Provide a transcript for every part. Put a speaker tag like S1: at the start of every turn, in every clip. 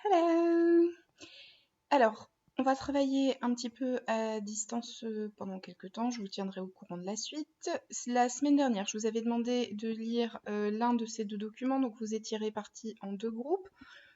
S1: Hello! Alors, on va travailler un petit peu à distance pendant quelques temps. Je vous tiendrai au courant de la suite. La semaine dernière, je vous avais demandé de lire l'un de ces deux documents. Donc, vous étiez répartis en deux groupes,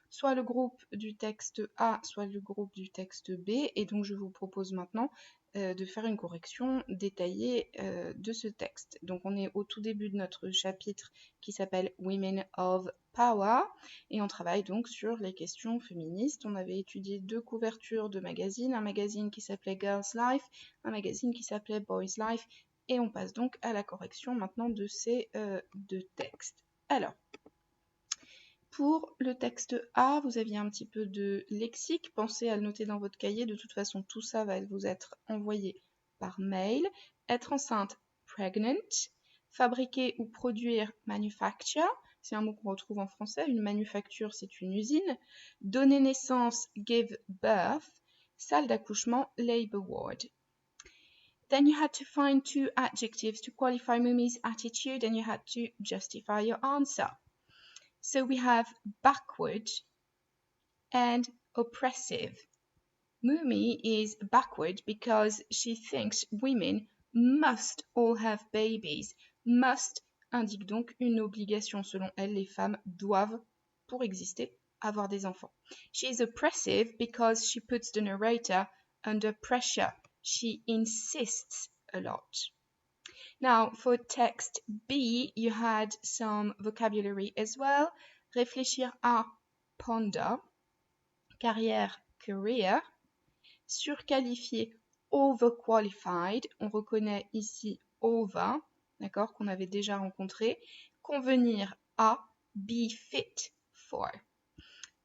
S1: soit le groupe du texte A, soit le groupe du texte B. Et donc, je vous propose maintenant de faire une correction détaillée de ce texte. Donc, on est au tout début de notre chapitre qui s'appelle Women of Power et on travaille donc sur les questions féministes. On avait étudié deux couvertures de magazines, un magazine qui s'appelait Girls Life, un magazine qui s'appelait Boys Life, et on passe donc à la correction maintenant de ces deux textes. Alors, pour le texte A, vous aviez un petit peu de lexique, pensez à le noter dans votre cahier, de toute façon tout ça va vous être envoyé par mail. Être enceinte, pregnant. Fabriquer ou produire, manufacture, c'est un mot qu'on retrouve en français, une manufacture c'est une usine. Donner naissance, give birth. Salle d'accouchement, labor ward. Then you had to find two adjectives to qualify Mumi's attitude and you had to justify your answer. So we have backward and oppressive. Mumi is backward because she thinks women must all have babies. Must indique donc une obligation. Selon elle, les femmes doivent, pour exister, avoir des enfants. She is oppressive because she puts the narrator under pressure. She insists a lot. Now, for text B, you had some vocabulary as well. Réfléchir à, ponder. Carrière, career. Surqualifié, overqualified. On reconnaît ici over, d'accord, qu'on avait déjà rencontré. Convenir à, be fit for.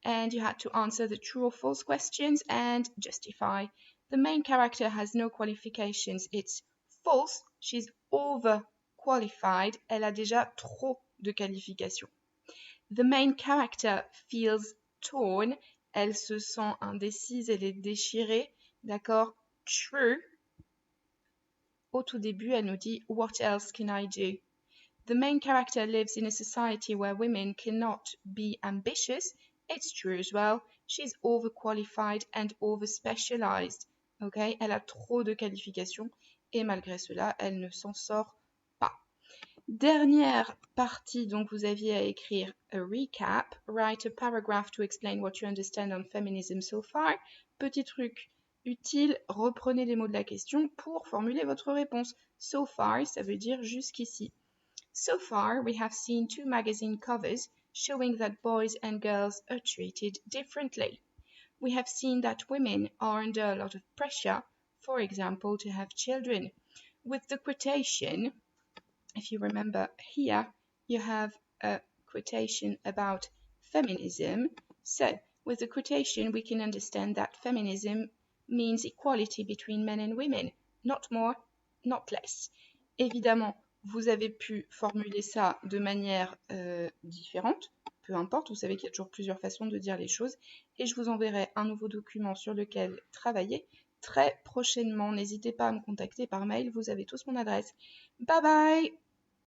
S1: And you had to answer the true or false questions and justify. The main character has no qualifications. It's false. She's overqualified. Elle a déjà trop de qualifications. The main character feels torn. Elle se sent indécise, elle est déchirée. D'accord? True. Au tout début, elle nous dit What else can I do? The main character lives in a society where women cannot be ambitious. It's true as well. She's overqualified and overspecialized. Okay? Elle a trop de qualifications et malgré cela, elle ne s'en sort pas. Dernière partie, donc vous aviez à écrire a recap. Write a paragraph to explain what you understand on feminism so far. Petit truc utile, reprenez les mots de la question pour formuler votre réponse. So far, ça veut dire jusqu'ici. So far, we have seen two magazine covers showing that boys and girls are treated differently. We have seen that women are under a lot of pressure, for example, to have children. With the quotation, if you remember here, you have a quotation about feminism. So, with the quotation, we can understand that feminism means equality between men and women. Not more, not less. Évidemment, vous avez pu formuler ça de manière différente, peu importe, vous savez qu'il y a toujours plusieurs façons de dire les choses, et je vous enverrai un nouveau document sur lequel travailler très prochainement. N'hésitez pas à me contacter par mail, vous avez tous mon adresse. Bye bye!